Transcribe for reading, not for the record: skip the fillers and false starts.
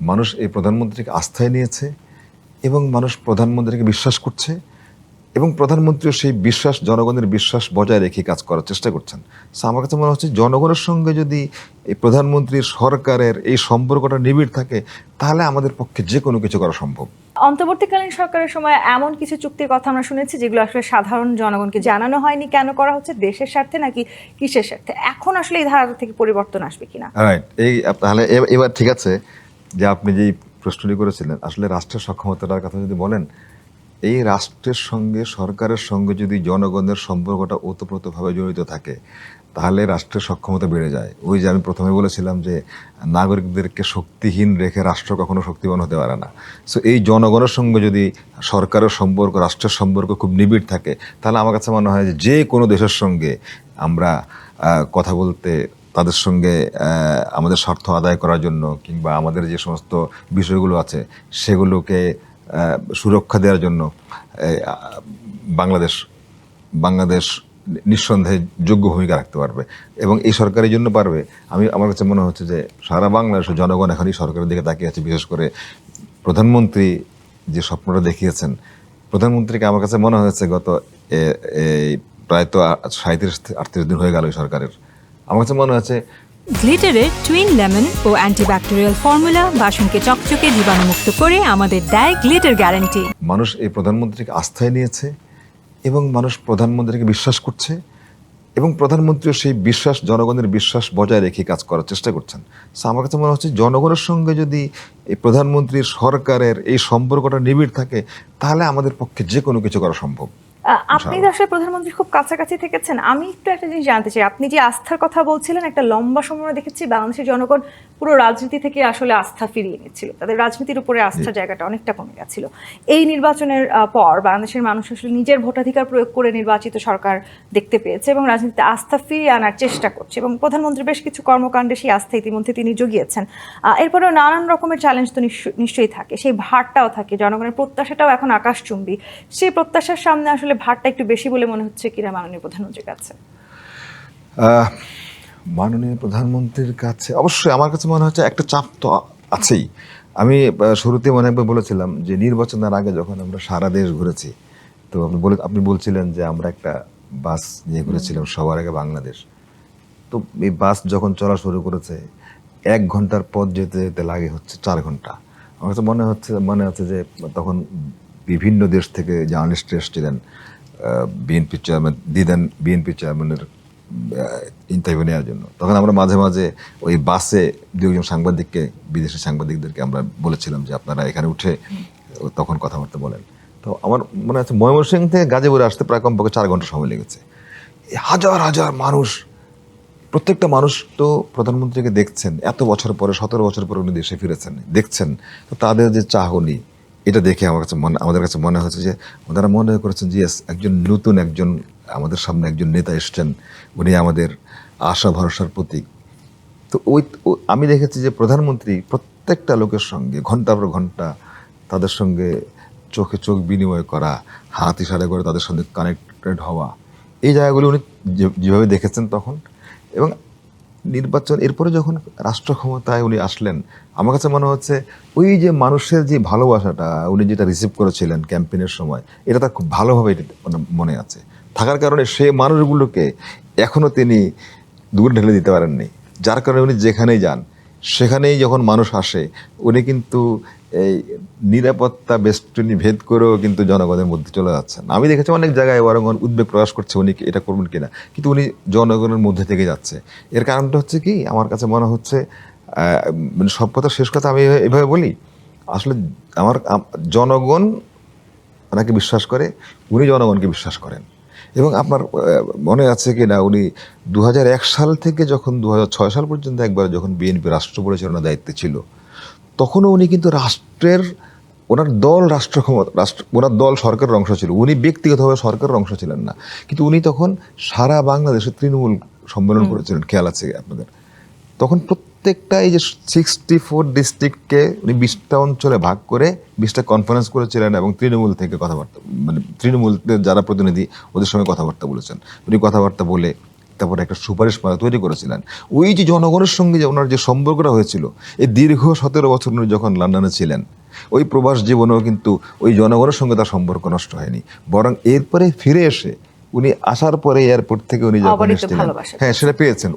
মানুষ এই প্রধানমন্ত্রীকে আস্থায় নিয়েছে এবং মানুষ প্রধানমন্ত্রীকে বিশ্বাস করছে এবং প্রধানমন্ত্রীও সেই বিশ্বাস, জনগণের বিশ্বাস বজায় রেখে কাজ করার চেষ্টা করছেন। সো আমার কাছে মনে হচ্ছে জনগণের সঙ্গে যদি এই প্রধানমন্ত্রীর সরকারের এই সম্পর্কটা নিবিড় থাকে, তাহলে আমাদের পক্ষে যে কোনো কিছু করা সম্ভব। অন্তর্বর্তীকালীন সরকারের সময় এমন কিছু চুক্তির কথা আমরা শুনেছি যেগুলো আসলে সাধারণ জনগণকে জানানো হয়নি। কেন করা হচ্ছে? দেশের স্বার্থে নাকি কিসের স্বার্থে? এখন আসলে এই ধারা থেকে পরিবর্তন আসবে কিনা? রাইট, তাহলে এবার ঠিক আছে যে আপনি যেই প্রশ্নটি করেছিলেন, আসলে রাষ্ট্রের সক্ষমতার কথা যদি বলেন, এই রাষ্ট্রের সঙ্গে, সরকারের সঙ্গে যদি জনগণের সম্পর্কটা ওতপ্রোতভাবে জড়িত থাকে, তাহলে রাষ্ট্রের সক্ষমতা বেড়ে যায়। ওই যে আমি প্রথমে বলেছিলাম যে নাগরিকদেরকে শক্তিহীন রেখে রাষ্ট্র কখনো শক্তিবান হতে পারে না। সো এই জনগণের সঙ্গে যদি সরকারের সম্পর্ক, রাষ্ট্রের সম্পর্ক খুব নিবিড় থাকে, তাহলে আমার কাছে মনে হয় যে কোনো দেশের সঙ্গে আমরা কথা বলতে, তাদের সঙ্গে আমাদের স্বার্থ আদায় করার জন্য কিংবা আমাদের যে সমস্ত বিষয়গুলো আছে সেগুলোকে সুরক্ষা দেওয়ার জন্য বাংলাদেশ নিঃসন্দেহে যোগ্য ভূমিকা রাখতে পারবে এবং এই সরকারের জন্য পারবে। আমার কাছে মনে হচ্ছে যে সারা বাংলাদেশের জনগণ এখন এই সরকারের দিকে তাকিয়ে আছে। বিশেষ করে প্রধানমন্ত্রী যে স্বপ্নটা দেখিয়েছেন, প্রধানমন্ত্রীকে আমার কাছে মনে হয়েছে গত প্রায় তো 37-38 দিন হয়ে গেল এই সরকারের। আমার কাছে মনে হচ্ছে গ্লিটারের টুইন লেমন ও অ্যান্টিব্যাকটেরিয়াল ফর্মুলা বাসনকে চকচকে জীবাণুমুক্ত করে আমাদের দেয় গ্লিটার গ্যারান্টি। মানুষ এই প্রধানমন্ত্রীকে আস্থায় নিয়েছে এবং মানুষ প্রধানমন্ত্রীকে বিশ্বাস করছে এবং প্রধানমন্ত্রীও সেই বিশ্বাস, জনগণের বিশ্বাস বজায় রেখে কাজ করার চেষ্টা করছেন। সো আমার কাছে মনে হচ্ছে জনগণের সঙ্গে যদি এই প্রধানমন্ত্রীর সরকারের এই সম্পর্কটা নিবিড় থাকে, তাহলে আমাদের পক্ষে যে কোনো কিছু করা সম্ভব। আপনি তো আসলে প্রধানমন্ত্রী খুব কাছাকাছি থেকেছেন। আমি একটু একটা জিনিস জানতে চাই, আপনি যে আস্থার কথা বলছিলেন, একটা লম্বা সময় দেখেছি বাংলাদেশের জনগণ পুরো রাজনীতি থেকে আসলে আস্থা ফিরিয়ে নিচ্ছিল, তাদের রাজনীতির উপরে আস্থার জায়গাটা অনেকটা কমে গেছিল। এই নির্বাচনের পর বাংলাদেশের মানুষ আসলে নিজের ভোটাধিকার প্রয়োগ করে নির্বাচিত সরকার দেখতে পেয়েছে এবং রাজনীতিতে আস্থা ফিরিয়ে আনার চেষ্টা করছে এবং প্রধানমন্ত্রী বেশ কিছু কর্মকাণ্ডে সেই আস্থা ইতিমধ্যে তিনি জুগিয়েছেন। এরপরেও নানান রকমের চ্যালেঞ্জ তো নিশ্চয়ই থাকে, সেই ভারটাও থাকে, জনগণের প্রত্যাশাটাও এখন আকাশচুম্বী। সেই প্রত্যাশার সামনে আসলে ভারটা একটু বেশি বলে মনে হচ্ছে কিনা মাননীয় প্রধানমন্ত্রীর কাছে? মাননীয় প্রধানমন্ত্রীর কাছে অবশ্যই আমার কাছে মনে হচ্ছে একটা চাপ তো আছেই। আমি শুরুতে অনেকবার বলেছিলাম যে নির্বাচনের আগে যখন আমরা সারা দেশ ঘুরেছি, তো আপনি বলছিলেন যে আমরা একটা বাস নিয়ে ঘুরেছিলাম সবার আগে বাংলাদেশ। তো এই বাস যখন চলা শুরু করেছে, 1 ঘন্টার পথ যেতে যেতে লাগে হচ্ছে 4 ঘন্টা। আমার কাছে মনে হচ্ছে যে তখন বিভিন্ন দেশ থেকে জার্নালিস্ট এসেছিলেন বিএনপি চেয়ারম্যান বিএনপি চেয়ারম্যানের ইন্টারভিউ নেওয়ার জন্য। তখন আমরা মাঝে মাঝে ওই বাসে 2-1 সাংবাদিককে, বিদেশি সাংবাদিকদেরকে আমরা বলেছিলাম যে আপনারা এখানে উঠে তখন কথাবার্তা বলেন। তো আমার মনে হচ্ছে ময়মনসিংহ থেকে গাজীপুরে আসতে প্রায় কমপক্ষে 4 ঘন্টা সময় লেগেছে। হাজার হাজার মানুষ, প্রত্যেকটা মানুষ তো প্রধানমন্ত্রীকে দেখছেন, এত বছর পরে, 17 বছর পরে উনি দেশে ফিরেছেন, দেখছেন। তো তাদের যে চাহনি, এটা দেখে আমাদের কাছে মনে হচ্ছে যে ওনারা মনে করেছেন যে একজন আমাদের সামনে একজন নেতা এসছেন, উনি আমাদের আশা ভরসার প্রতীক। তো আমি দেখেছি যে প্রধানমন্ত্রী প্রত্যেকটা লোকের সঙ্গে ঘন্টার পর ঘন্টা তাদের সঙ্গে চোখে চোখ বিনিময় করা, হাত ইশারা করে তাদের সঙ্গে কানেক্টেড হওয়া, এই জায়গাগুলি উনি যেভাবে দেখেছেন তখন। এবং নির্বাচন এরপরে যখন রাষ্ট্র ক্ষমতায় উনি আসলেন, আমার কাছে মনে হচ্ছে ওই যে মানুষের যে ভালোবাসাটা উনি যেটা রিসিভ করেছিলেন ক্যাম্পেইনের সময়, এটা তার খুব ভালোভাবে মনে আছে। থাকার কারণে সে মানুষগুলোকে এখনও তিনি দূর ঢেলে দিতে পারেননি। যার কারণে উনি যেখানেই যান, সেখানেই যখন মানুষ আসে, উনি কিন্তু এই নিরাপত্তা বেষ্টনী ভেদ করেও কিন্তু জনগণের মধ্যে চলে যাচ্ছেন। আমি দেখেছি অনেক জায়গায় জনগণ উদ্বেগ প্রকাশ করছে উনি এটা করবেন কিনা, কিন্তু উনি জনগণের মধ্যে থেকে যাচ্ছে। এর কারণটা হচ্ছে কি, আমার কাছে মনে হচ্ছে মানে সব কথা শেষ কথা আমি এভাবে বলি, আসলে জনগণ ওনাকে বিশ্বাস করে, উনি জনগণকে বিশ্বাস করেন। এবং আপনার মনে আছে কি না, উনি 2001 সাল থেকে যখন 2006 সাল পর্যন্ত একবার যখন বিএনপি রাষ্ট্র পরিচালনার দায়িত্বে ছিল, তখনও উনি কিন্তু ওনার দল সরকারের অংশ ছিল, উনি ব্যক্তিগতভাবে সরকারের অংশ ছিলেন না। কিন্তু উনি তখন সারা বাংলাদেশে তৃণমূল সম্মেলন করেছিলেন, খেয়াল আছে আপনাদের? তখন প্রত্যেকটা এই যে 64 ডিস্ট্রিক্টকে উনি 20টা অঞ্চলে ভাগ করে 20টা কনফারেন্স করেছিলেন এবং তৃণমূল থেকে কথাবার্তা, মানে তৃণমূলের যারা প্রতিনিধি ওদের সঙ্গে কথাবার্তা বলেছেন। উনি কথাবার্তা বলে তারপরে একটা সুপারিশমালা তৈরি করেছিলেন। ওই যে জনগণের সঙ্গে যে ওনার যে সম্পর্কটা হয়েছিল, এই দীর্ঘ 17 বছর উনি যখন লন্ডনে ছিলেন, ওই প্রবাস জীবনেও কিন্তু ওই জনগণের সঙ্গে তার সম্পর্ক নষ্ট হয়নি, বরং এরপরে ফিরে এসে উনি আসার পরে এয়ারপোর্ট থেকে উনি যখন অবারিত এসেছিলেন, ভালোবাসা হ্যাঁ সেটা পেয়েছেন।